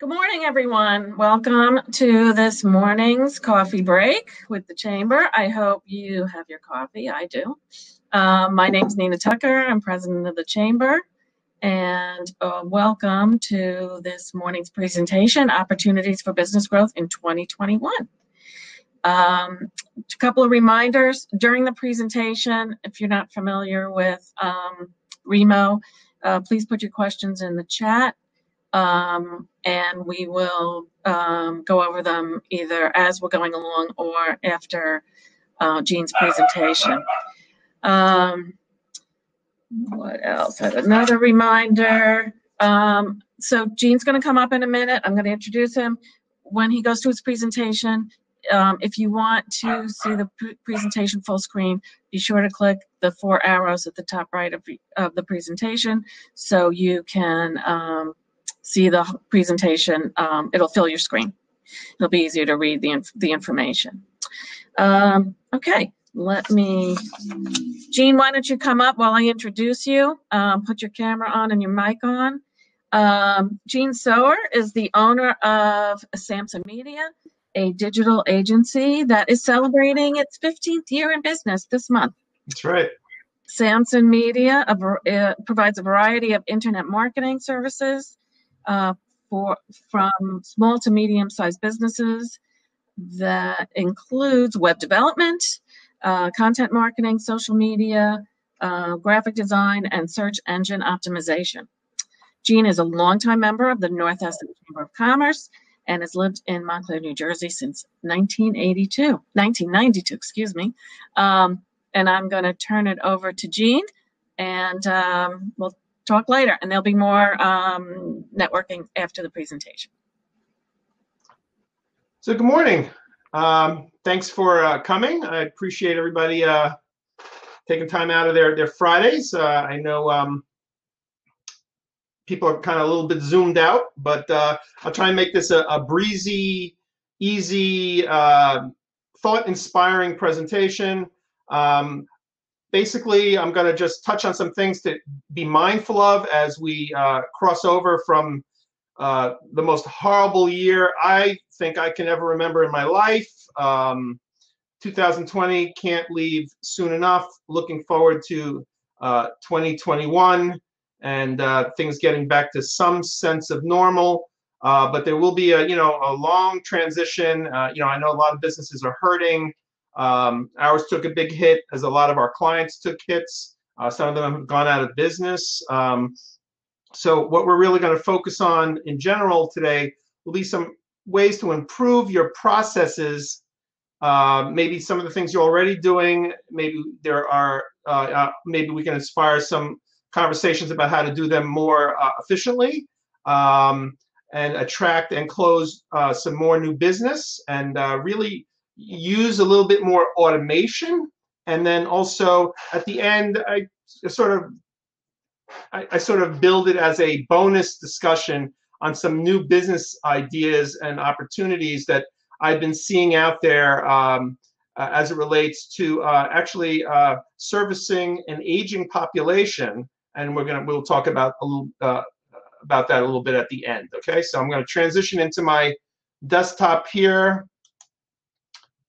Good morning, everyone. Welcome to this morning's coffee break with the Chamber. I hope you have your coffee. I do. My name is Nina Tucker. I'm president of the Chamber. And welcome to this morning's presentation, Opportunities for Business Growth in 2021. A couple of reminders during the presentation. If you're not familiar with Remo, please put your questions in the chat. And we will go over them either as we're going along or after Gene's presentation. What else? I have another reminder. So Gene's going to come up in a minute. I'm going to introduce him. When he goes to his presentation, if you want to see the presentation full screen, be sure to click the 4 arrows at the top right of the presentation so you can see the presentation. It'll fill your screen. It'll be easier to read the information. Okay, Gene, why don't you come up while I introduce you? Put your camera on and your mic on. Gene Sower is the owner of Samson Media, a digital agency that is celebrating its 15th year in business this month. That's right. Samson Media provides a variety of internet marketing services from small to medium-sized businesses that includes web development, content marketing, social media, graphic design, and search engine optimization. Gene is a longtime member of the North Essex Chamber of Commerce and has lived in Montclair, New Jersey since 1992, excuse me. And I'm going to turn it over to Gene, and we'll talk later, and there'll be more networking after the presentation. So good morning. Thanks for coming. I appreciate everybody taking time out of their Fridays. I know people are kind of a little bit zoomed out, but I'll try and make this a breezy, easy, thought-inspiring presentation. Basically, I'm going to just touch on some things to be mindful of as we cross over from the most horrible year I think I can ever remember in my life. 2020 can't leave soon enough. Looking forward to 2021 and things getting back to some sense of normal. But there will be a long transition. I know a lot of businesses are hurting. Ours took a big hit, as a lot of our clients took hits. Some of them have gone out of business. So what we're really going to focus on in general today will be some ways to improve your processes. Maybe some of the things you're already doing. Maybe there are. Maybe we can inspire some conversations about how to do them more efficiently, and attract and close some more new business, and really use a little bit more automation. And then also at the end, I sort of build it as a bonus discussion on some new business ideas and opportunities that I've been seeing out there as it relates to actually servicing an aging population. And we'll talk about that a little bit at the end. Okay, so I'm going to transition into my desktop here.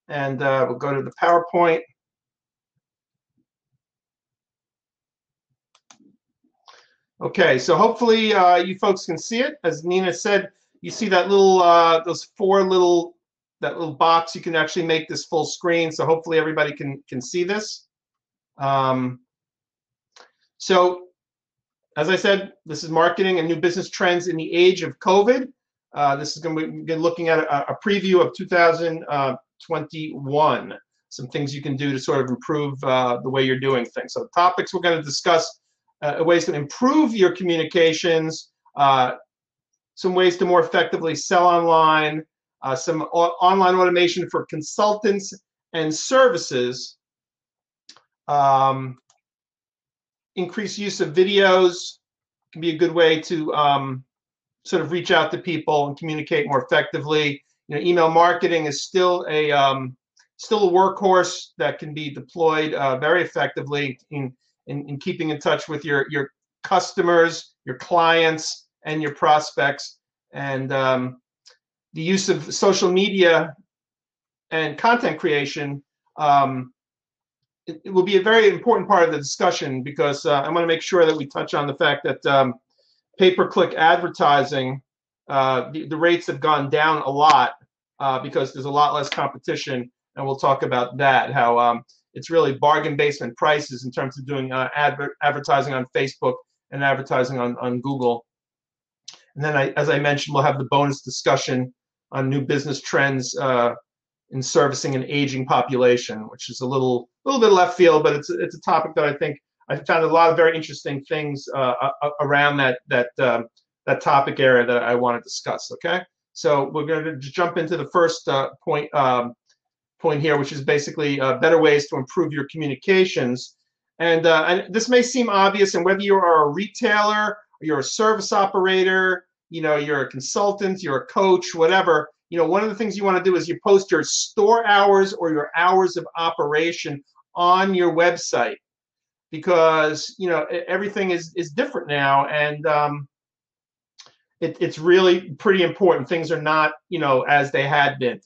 And we'll go to the PowerPoint. Okay, so hopefully you folks can see it. As Nina said, you see that little, that little box. You can actually make this full screen. So hopefully everybody can see this. So as I said, this is marketing and new business trends in the age of COVID. This is going to be looking at a preview of 2021. Some things you can do to sort of improve the way you're doing things. So topics we're going to discuss: ways to improve your communications, some ways to more effectively sell online, some online automation for consultants and services, increased use of videos can be a good way to sort of reach out to people and communicate more effectively. Email marketing is still a workhorse that can be deployed very effectively in keeping in touch with your customers, your clients, and your prospects. And the use of social media and content creation, it will be a very important part of the discussion, because I want to make sure that we touch on the fact that pay-per-click advertising, the rates have gone down a lot because there's a lot less competition, and we'll talk about that, how it's really bargain basement prices in terms of doing advertising on Facebook and advertising on Google. And then, as I mentioned, we'll have the bonus discussion on new business trends in servicing an aging population, which is a little bit left field, but it's a topic that I think I found a lot of very interesting things around that topic area that I want to discuss. Okay, so we're going to jump into the first point here, which is basically better ways to improve your communications. And this may seem obvious, and whether you are a retailer, or you're a service operator, you're a consultant, you're a coach, whatever. One of the things you want to do is you post your store hours or your hours of operation on your website, because everything is different now, and it's really pretty important. Things are not as they had been.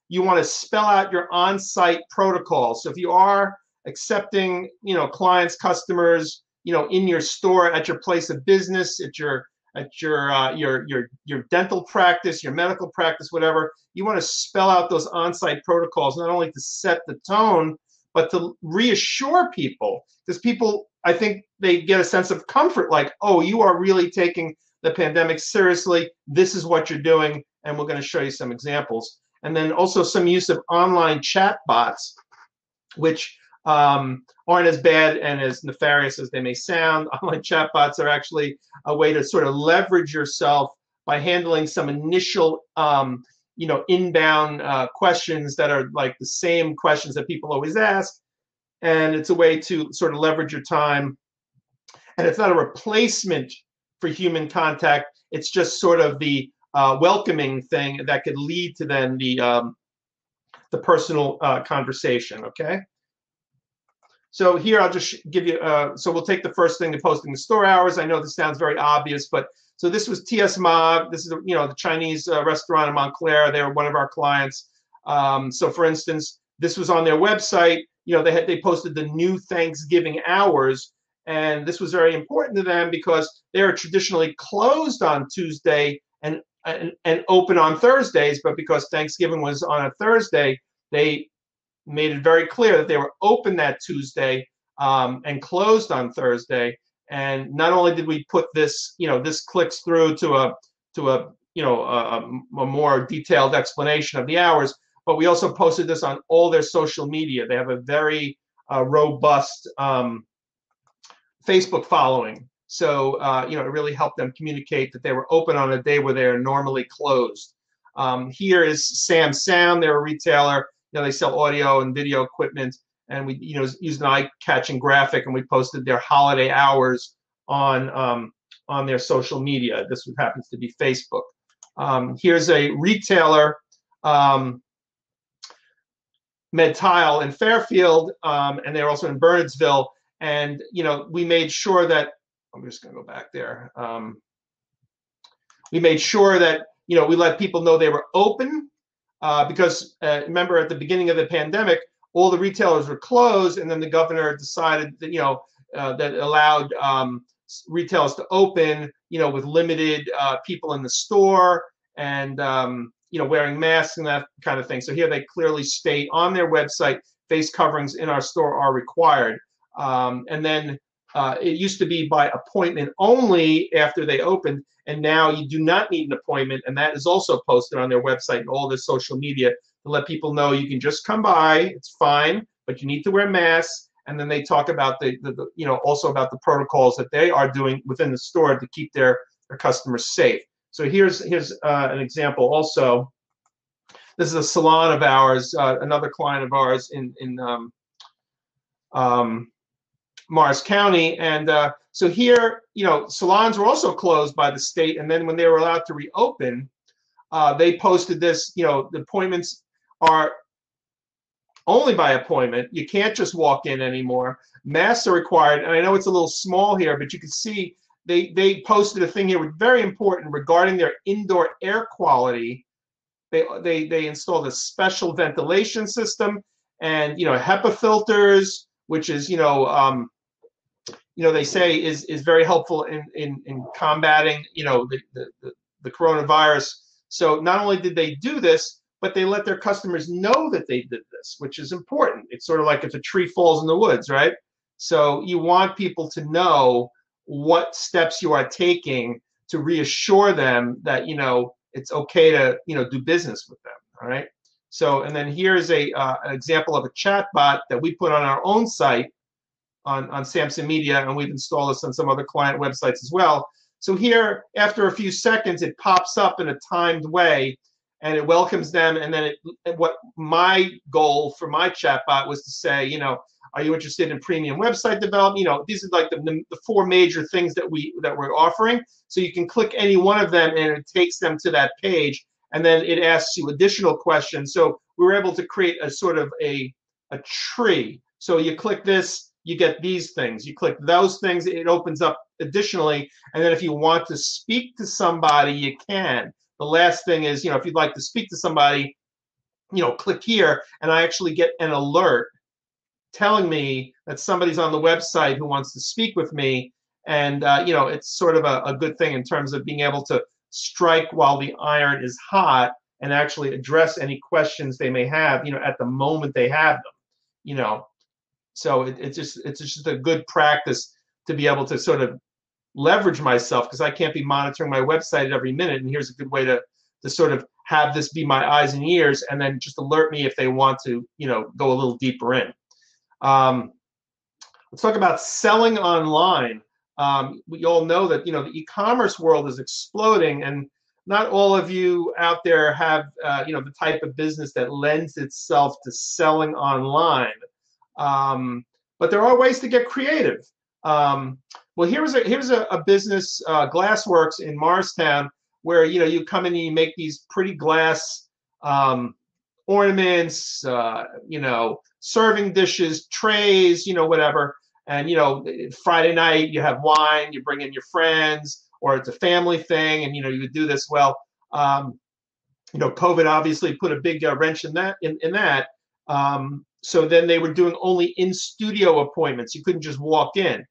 You want to spell out your on-site protocols. So if you are accepting clients, customers in your store, at your place of business, at your dental practice, your medical practice, whatever, you want to spell out those on-site protocols, not only to set the tone, but to reassure people, because people, I think, they get a sense of comfort, like, oh, you are really taking the pandemic seriously. This is what you're doing, and we're going to show you some examples. And then also some use of online chat bots, which aren't as bad and as nefarious as they may sound. Online chat bots are actually a way to sort of leverage yourself by handling some initial inbound questions that are like the same questions that people always ask. And it's a way to sort of leverage your time. And it's not a replacement for human contact. It's just sort of the welcoming thing that could lead to then the personal conversation, okay? So here I'll just give you, so we'll take the first thing, the posting the store hours. I know this sounds very obvious, but so this was TS Ma. This is the Chinese restaurant in Montclair. They were one of our clients. So for instance, this was on their website. They posted the new Thanksgiving hours, and this was very important to them because they are traditionally closed on Tuesday and open on Thursdays, but because Thanksgiving was on a Thursday, they made it very clear that they were open that Tuesday and closed on Thursday. And not only did we put this, this clicks through to a more detailed explanation of the hours, but we also posted this on all their social media. They have a very robust Facebook following. So, it really helped them communicate that they were open on a day where they are normally closed. Here is Sam Sound. They're a retailer. They sell audio and video equipment, and we used an eye-catching graphic, and we posted their holiday hours on their social media. This happens to be Facebook. Here's a retailer, MedTile in Fairfield, and they're also in Bernardsville. And we made sure that I'm just going to go back there. We made sure that we let people know they were open. Because remember, at the beginning of the pandemic, all the retailers were closed, and then the governor decided that that allowed retailers to open, with limited people in the store, and wearing masks and that kind of thing. So here they clearly state on their website, face coverings in our store are required. And then it used to be by appointment only after they opened. And now you do not need an appointment, and that is also posted on their website and all their social media to let people know you can just come by, it's fine, but you need to wear masks. And then they talk about also about the protocols that they are doing within the store to keep their customers safe. So here's an example also. This is a salon of ours, another client of ours in Morris County, and so here, salons were also closed by the state, and then when they were allowed to reopen, they posted this, the appointments are only by appointment. You can't just walk in anymore. Masks are required, and I know it's a little small here, but you can see they posted a thing here, very important, regarding their indoor air quality. They installed a special ventilation system, and HEPA filters, which is they say is very helpful in combating the coronavirus. So not only did they do this, but they let their customers know that they did this, which is important. It's sort of like if a tree falls in the woods, right? So you want people to know what steps you are taking to reassure them that it's okay to do business with them. All right. So, and then here's an example of a chat bot that we put on our own site on Samson Media, and we've installed this on some other client websites as well. So here, after a few seconds, it pops up in a timed way, and it welcomes them. And then what my goal for my chatbot was to say, are you interested in premium website development? These are like the four major things that we're offering. So you can click any one of them, and it takes them to that page, and then it asks you additional questions. So we were able to create a sort of a tree. So you click this, you get these things. You click those things, it opens up additionally. And then if you want to speak to somebody, you can. The last thing is, if you'd like to speak to somebody, click here, and I actually get an alert telling me that somebody's on the website who wants to speak with me. And, it's sort of a good thing in terms of being able to strike while the iron is hot and actually address any questions they may have, at the moment they have them, So it's just a good practice to be able to sort of leverage myself, because I can't be monitoring my website every minute. And here's a good way to sort of have this be my eyes and ears, and then just alert me if they want to, go a little deeper in. Let's talk about selling online. We all know that, the e-commerce world is exploding, and not all of you out there have, the type of business that lends itself to selling online. But there are ways to get creative. Well, here's a business, Glassworks in Morristown, where you come in and you make these pretty glass ornaments, serving dishes, trays, whatever. And Friday night you have wine, you bring in your friends, or it's a family thing, and you would do this. Well, COVID obviously put a big wrench in that. So then they were doing only in-studio appointments. You couldn't just walk in.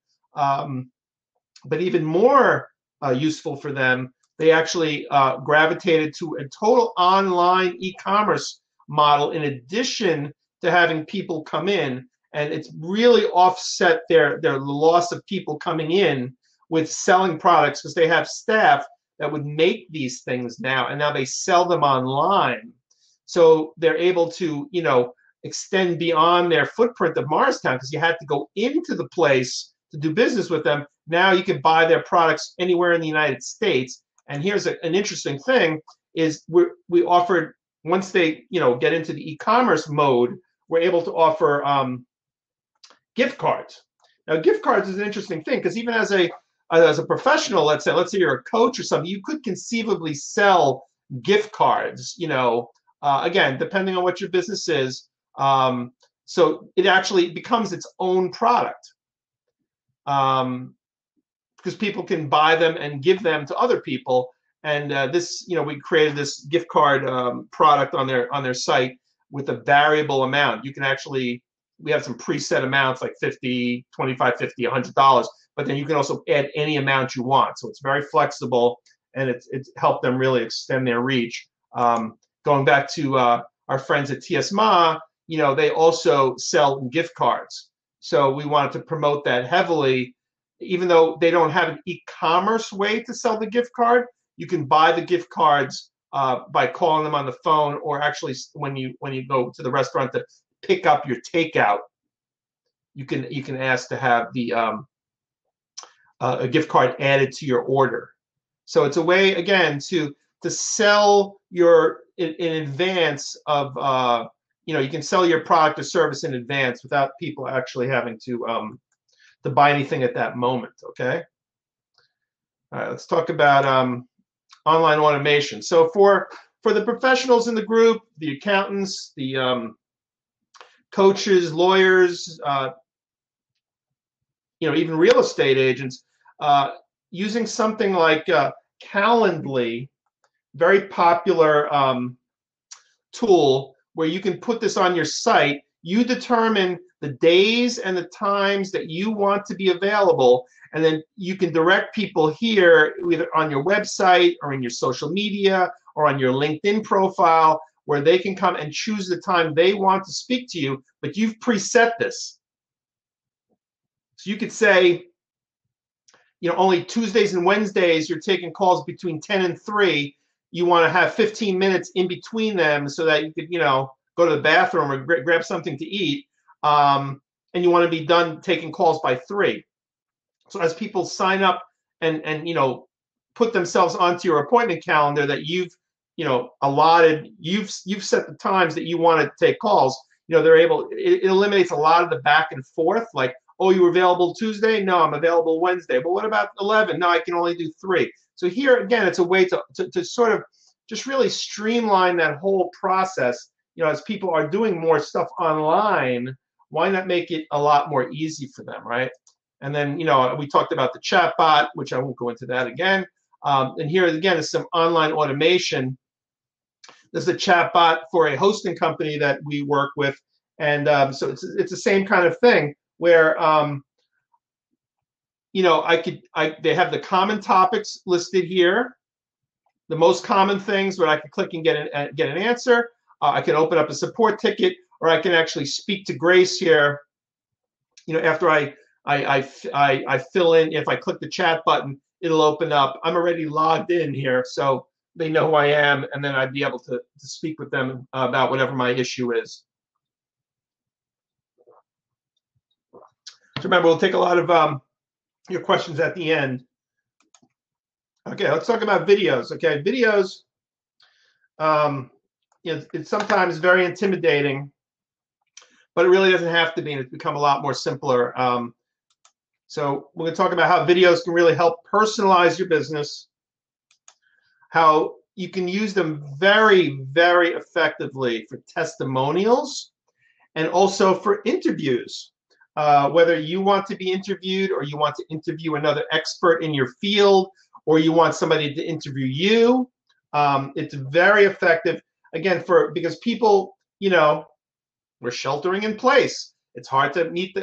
But even more useful for them, they actually gravitated to a total online e-commerce model in addition to having people come in. And it's really offset their loss of people coming in with selling products, because they have staff that would make these things now, and now they sell them online. So they're able to, extend beyond their footprint of Morristown, because you had to go into the place to do business with them. Now you can buy their products anywhere in the United States. And here's an interesting thing is we offered, once they get into the e-commerce mode, we're able to offer gift cards. Now, gift cards is an interesting thing, because even as a professional, let's say you're a coach or something, you could conceivably sell gift cards. Again, depending on what your business is. So it actually becomes its own product, because people can buy them and give them to other people. And this, we created this gift card product on their site with a variable amount. You can actually, we have some preset amounts like $50, $25, $50, $100, but then you can also add any amount you want. So it's very flexible, and it's helped them really extend their reach. Going back to our friends at TSMA, they also sell gift cards. So we wanted to promote that heavily. Even though they don't have an e-commerce way to sell the gift card, you can buy the gift cards by calling them on the phone, or actually when you go to the restaurant to pick up your takeout, you can ask to have the a gift card added to your order. So it's a way, again, to sell in advance of you can sell your product or service in advance without people actually having to buy anything at that moment. Okay. All right. Let's talk about online automation. So for the professionals in the group, the accountants, the coaches, lawyers, even real estate agents, using something like Calendly, very popular tool where you can put this on your site. You determine the days and the times that you want to be available, and then you can direct people here either on your website or in your social media or on your LinkedIn profile, where they can come and choose the time they want to speak to you, but you've preset this. So you could say, only Tuesdays and Wednesdays you're taking calls between 10 and 3. You want to have 15 minutes in between them so that you could, go to the bathroom or grab something to eat. And you want to be done taking calls by 3. So as people sign up and put themselves onto your appointment calendar that you've allotted, you've set the times that you want to take calls. They're able. It eliminates a lot of the back and forth. Like, oh, you were available Tuesday? No, I'm available Wednesday. But what about 11? No, I can only do 3. So here again, it's a way to sort of just really streamline that whole process. As people are doing more stuff online, why not make it a lot more easy for them, right? And then, we talked about the chatbot, which I won't go into that again. And here again is some online automation. This is a chatbot for a hosting company that we work with, and so it's the same kind of thing where they have the common topics listed here, the most common things where I can click and get an answer. I can open up a support ticket, or I can actually speak to Grace here. After I fill in, if I click the chat button, it'll open up. I'm already logged in here, so they know who I am, and then I'd be able to speak with them about whatever my issue is. So remember, we'll take a lot of your questions at the end. Okay, let's talk about videos. Okay, videos, it's sometimes very intimidating, but it really doesn't have to be, and it's become a lot more simpler. So we're going to talk about how videos can really help personalize your business, how you can use them very, very effectively for testimonials and also for interviews. Whether you want to be interviewed or you want to interview another expert in your field or you want somebody to interview you, it's very effective. Again, because people, we're sheltering in place. It's hard to meet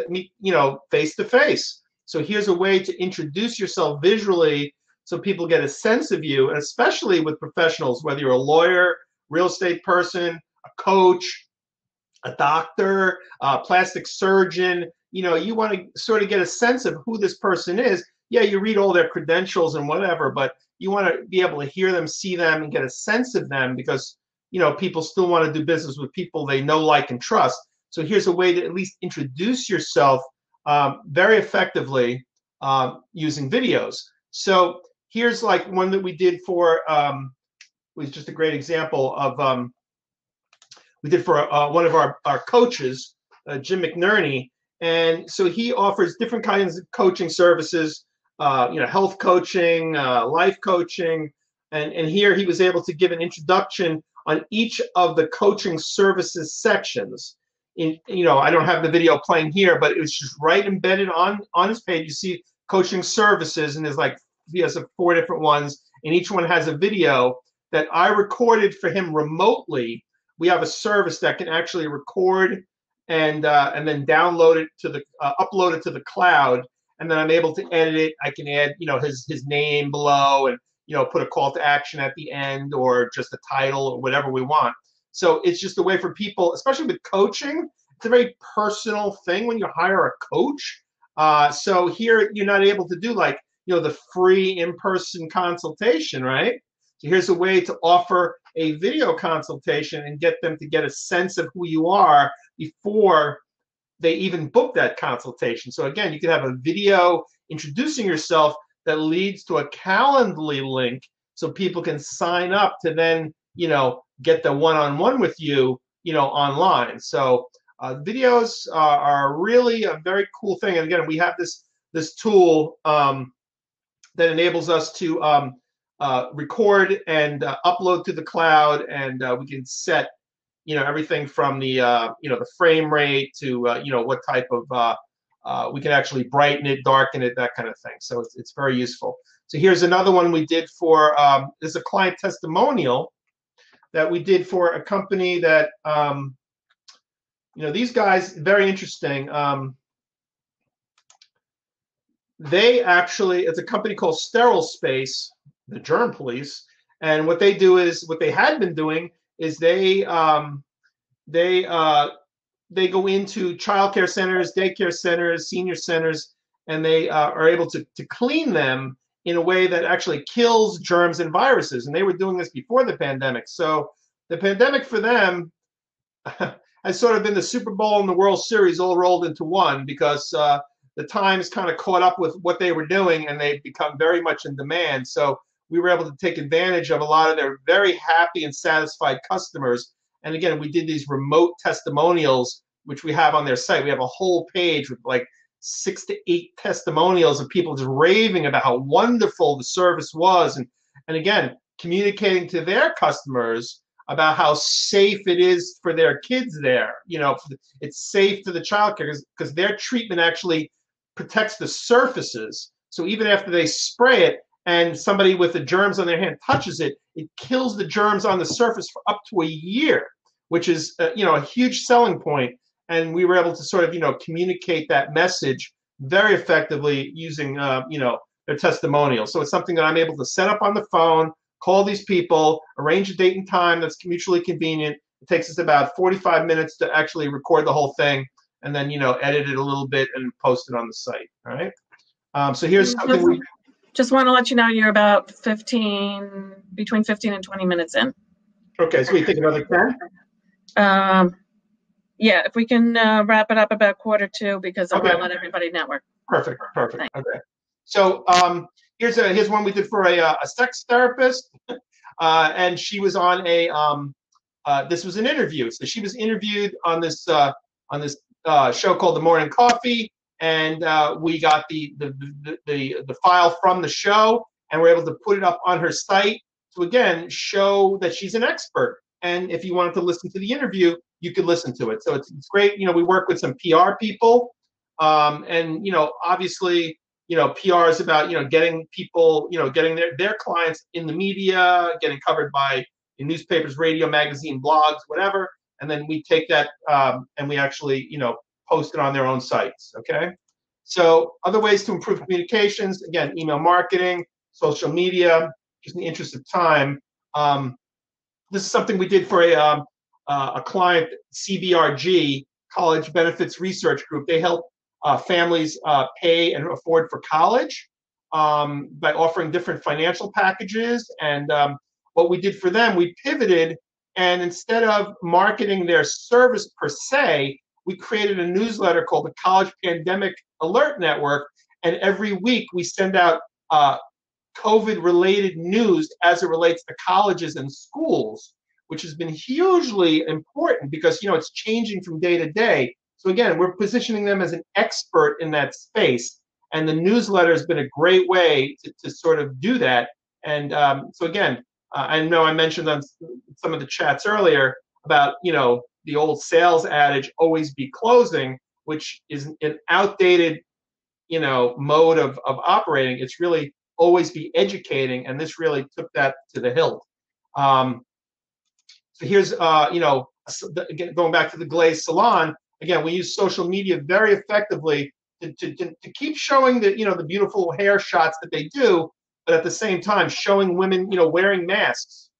face to face. So here's a way to introduce yourself visually so people get a sense of you, and especially with professionals, whether you're a lawyer, real estate person, a coach, a doctor, a plastic surgeon, you want to sort of get a sense of who this person is. Yeah, you read all their credentials and whatever, but you want to be able to hear them, see them, and get a sense of them because, people still want to do business with people they know, like, and trust. So here's a way to at least introduce yourself very effectively using videos. So here's like one that we did for, was just a great example of, we did for one of our coaches, Jim McNerney. And so he offers different kinds of coaching services, health coaching, life coaching. And here he was able to give an introduction on each of the coaching services sections. I don't have the video playing here, but it was just right embedded on his page. You see coaching services, and he has 4 different ones, and each one has a video that I recorded for him remotely. We have a service that can actually record and then download it to upload it to the cloud, and then I'm able to edit it. I can add his name below and put a call to action at the end or just a title or whatever we want. So it's just a way for people, especially with coaching, it's a very personal thing when you hire a coach. So here you're not able to do the free in-person consultation, right? So here's a way to offer a video consultation and get them to get a sense of who you are before they even book that consultation. So again, you can have a video introducing yourself that leads to a Calendly link so people can sign up to then, get the one-on-one with you, online. So videos are really a very cool thing. And again, we have this tool that enables us to record and upload to the cloud, and we can set everything from the the frame rate to what type of we can actually brighten it, darken it, that kind of thing. So it's very useful. So here's another one we did for, this is a client testimonial that we did for a company that, these guys, very interesting. They actually, it's a company called Sterile Space, the germ police, and what they do is, what they had been doing is they go into childcare centers, daycare centers, senior centers, and they are able to clean them in a way that actually kills germs and viruses. And they were doing this before the pandemic. So the pandemic for them has sort of been the Super Bowl and the World Series all rolled into one, because the Times kind of caught up with what they were doing, and they've become very much in demand. So we were able to take advantage of a lot of their very happy and satisfied customers. And again, we did these remote testimonials, which we have on their site. We have a whole page with like 6 to 8 testimonials of people just raving about how wonderful the service was. And again, communicating to their customers about how safe it is for their kids there. It's safe to the child care because their treatment actually protects the surfaces. So even after they spray it and somebody with the germs on their hand touches it, it kills the germs on the surface for up to a year, which is a huge selling point. And we were able to sort of communicate that message very effectively using their testimonials. So it's something that I'm able to set up on the phone, call these people, arrange a date and time that's mutually convenient. It takes us about 45 minutes to actually record the whole thing, and then edit it a little bit and post it on the site. All right. So here's something we just want to let you know you're about between 15 and 20 minutes in. Okay, so we think another 10? Yeah, if we can wrap it up about 1:45, because I'm going to let everybody network. Perfect. Thanks. Okay. So here's one we did for a sex therapist, and she was on this was an interview. So she was interviewed on this show called The Morning Coffee, and we got the file from the show, and we're able to put it up on her site to again show that she's an expert. And if you wanted to listen to the interview, you could listen to it. So it's great. We work with some PR people, and obviously PR is about getting people, getting their clients in the media, getting covered by newspapers, radio, magazine, blogs, whatever. And then we take that and we actually post it on their own sites. Okay. So other ways to improve communications, again, email marketing, social media. Just in the interest of time, this is something we did for a client, CBRG, College Benefits Research Group. They help families pay and afford for college by offering different financial packages. And what we did for them, we pivoted, and instead of marketing their service per se, we created a newsletter called the College Pandemic Alert Network. And every week we send out COVID-related news as it relates to colleges and schools, which has been hugely important because it's changing from day to day. So again, we're positioning them as an expert in that space, and the newsletter has been a great way to sort of do that. And so again, I know I mentioned on some of the chats earlier about the old sales adage, always be closing, which is an outdated mode of operating. It's really always be educating, and this really took that to the hilt. So here's again, going back to the Glaze Salon. Again, we use social media very effectively to keep showing the beautiful hair shots that they do, but at the same time showing women wearing masks,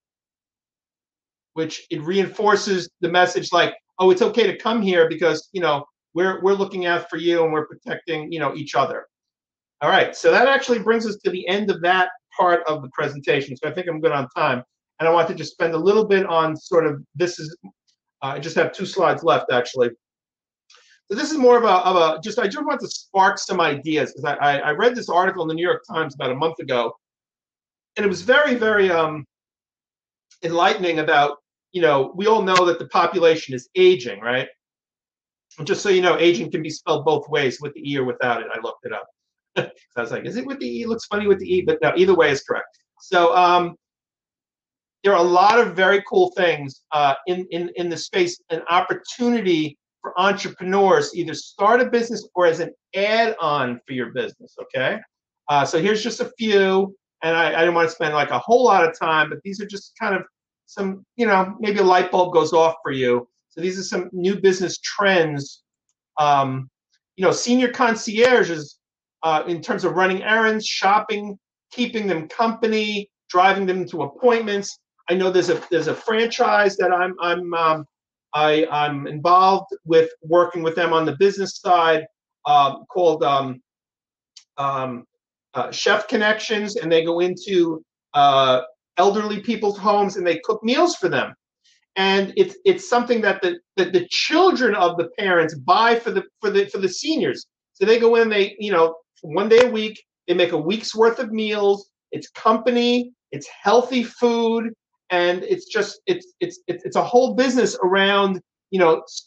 which it reinforces the message like, oh, it's okay to come here because we're looking out for you and we're protecting each other. All right, so that actually brings us to the end of that part of the presentation. So I think I'm good on time, and I want to just spend a little bit on sort of I just have 2 slides left actually. So this is more of I just want to spark some ideas, because I read this article in the New York Times about a month ago, and it was very, very enlightening about, we all know that the population is aging, right? And just so you know, aging can be spelled both ways, with the E or without it. I looked it up. So I was like, is it with the E? It looks funny with the E, but no, either way is correct. So there are a lot of very cool things in the space, an opportunity for entrepreneurs to either start a business or as an add-on for your business, okay? So here's just a few. and I didn't want to spend like a whole lot of time, but these are just kind of some, maybe a light bulb goes off for you. So these are some new business trends. Senior concierges, in terms of running errands, shopping, keeping them company, driving them to appointments. I know there's a franchise that I'm involved with, working with them on the business side, called Chef Connections, and they go into elderly people's homes and they cook meals for them. And it's something that the children of the parents buy for the seniors. So they go in, they 1 day a week, they make a week's worth of meals. It's company, it's healthy food, and it's a whole business around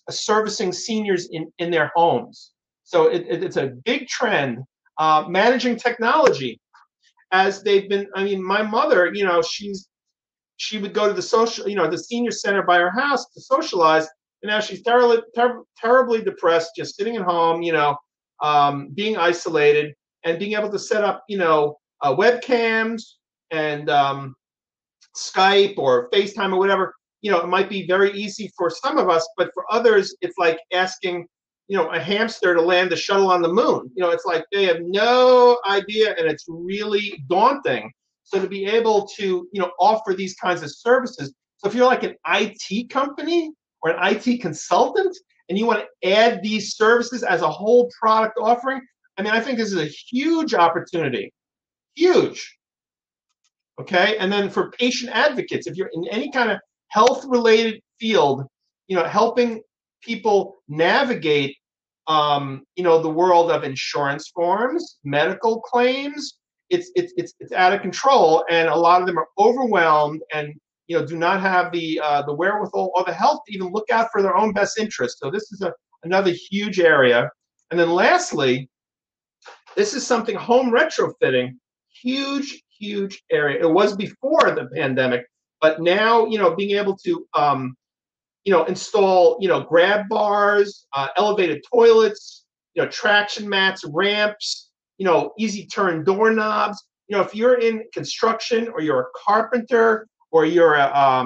servicing seniors in their homes. So it's a big trend. Managing technology, as they've been. I mean, my mother, she would go to the senior center by her house to socialize, and now she's terribly depressed, just sitting at home, being isolated, and being able to set up, webcams and Skype or FaceTime or whatever. It might be very easy for some of us, but for others, it's like asking, a hamster to land the shuttle on the moon. It's like they have no idea, and it's really daunting. So to be able to, offer these kinds of services. So if you're like an IT company or an IT consultant and you want to add these services as a whole product offering, I think this is a huge opportunity. Huge. Okay. And then for patient advocates, if you're in any kind of health-related field, helping people navigate, the world of insurance forms, medical claims, it's out of control, and a lot of them are overwhelmed and do not have the wherewithal or the health to even look out for their own best interest. So this is another huge area. And then lastly, this is something, home retrofitting, huge area. It was before the pandemic, but now being able to install grab bars, elevated toilets, traction mats, ramps, easy turn doorknobs. If you're in construction or you're a carpenter or you're a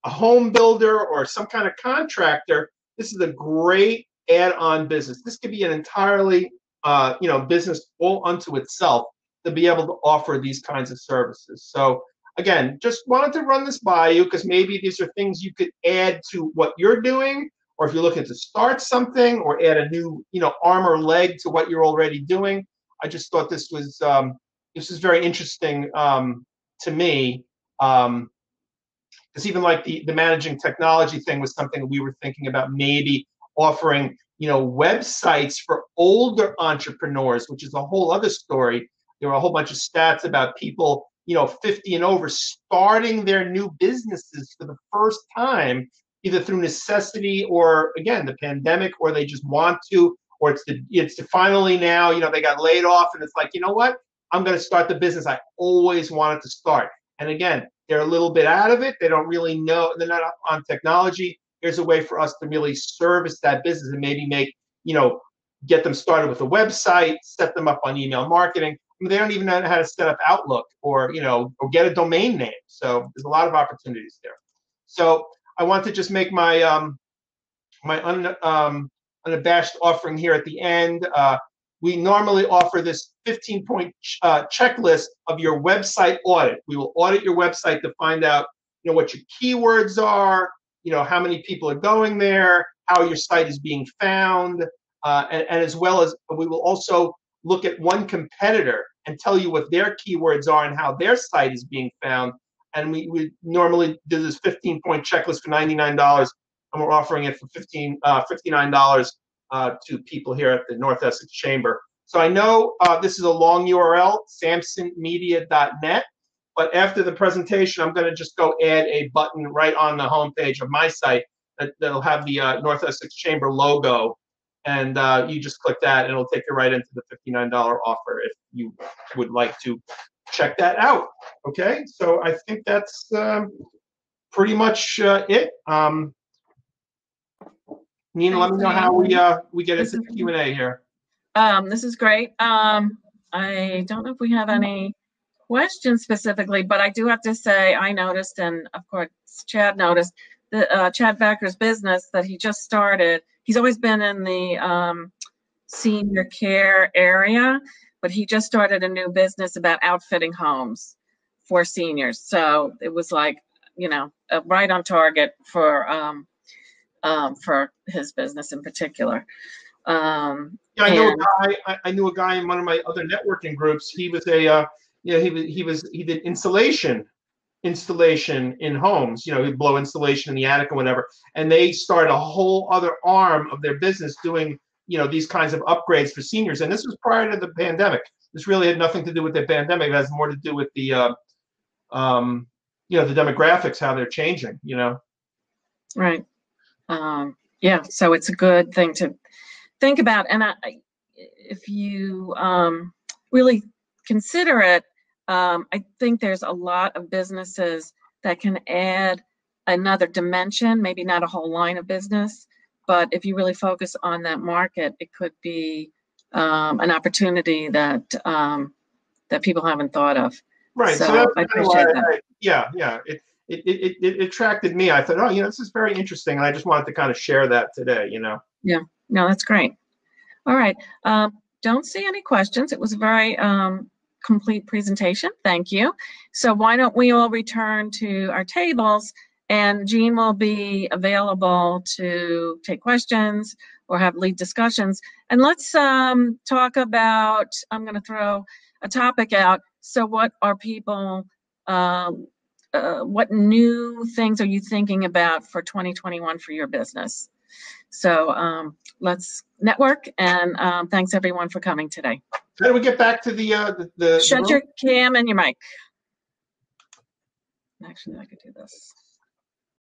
home builder or some kind of contractor, this is a great add-on business. This could be an entirely business all unto itself to be able to offer these kinds of services. So again, just wanted to run this by you because maybe these are things you could add to what you're doing, or if you're looking to start something or add a new, arm or leg to what you're already doing. I just thought this was very interesting to me, because even like the managing technology thing was something we were thinking about maybe offering, websites for older entrepreneurs, which is a whole other story. There were a whole bunch of stats about people 50 and over starting their new businesses for the first time, either through necessity or, again, the pandemic, or they just want to, or it's finally now, they got laid off and it's like, what? I'm going to start the business I always wanted to start. And again, they're a little bit out of it. They don't really know. They're not up on technology. Here's a way for us to really service that business and maybe make, get them started with a website, set them up on email marketing. They don't even know how to set up Outlook or get a domain name. So there's a lot of opportunities there. So I want to just make my unabashed offering here at the end. We normally offer this 15-point checklist of your website audit. We will audit your website to find out what your keywords are, how many people are going there, how your site is being found, and as well as we will also look at one competitor and tell you what their keywords are and how their site is being found. And we normally do this 15-point checklist for $99, and we're offering it for $59 to people here at the North Essex Chamber. So I know this is a long URL, samsonmedia.net, but after the presentation, I'm going to just go add a button right on the homepage of my site that'll have the North Essex Chamber logo. And you just click that, and it'll take you right into the $59 offer if you would like to check that out. Okay, so I think that's pretty much it. Nina, let me know how we get into the Q&A here. This is great. I don't know if we have any questions specifically, but I do have to say I noticed, and of course Chad noticed, that Chad Becker's business that he just started. He's always been in the senior care area, but he just started a new business about outfitting homes for seniors. So it was like, right on target for his business in particular. Yeah, I know a guy. I knew a guy in one of my other networking groups. He was a he did installation in homes. He'd blow installation in the attic or whatever. And they started a whole other arm of their business doing these kinds of upgrades for seniors. And this was prior to the pandemic. This really had nothing to do with the pandemic. It has more to do with the the demographics, how they're changing. Right. Yeah. So it's a good thing to think about. And if you really consider it, I think there's a lot of businesses that can add another dimension, maybe not a whole line of business, but if you really focus on that market, it could be an opportunity that that people haven't thought of. Right. So that's I appreciate that. yeah. It attracted me. I thought, this is very interesting, and I just wanted to kind of share that today. Yeah. No, that's great. All right. Don't see any questions. It was a very complete presentation. Thank you. So why don't we all return to our tables, and Gene will be available to take questions or have lead discussions. And let's talk about, I'm going to throw a topic out. So what are people, what new things are you thinking about for 2021 for your business? So let's network, and thanks everyone for coming today. How do we get back to the Shut your cam and your mic. Actually, I could do this.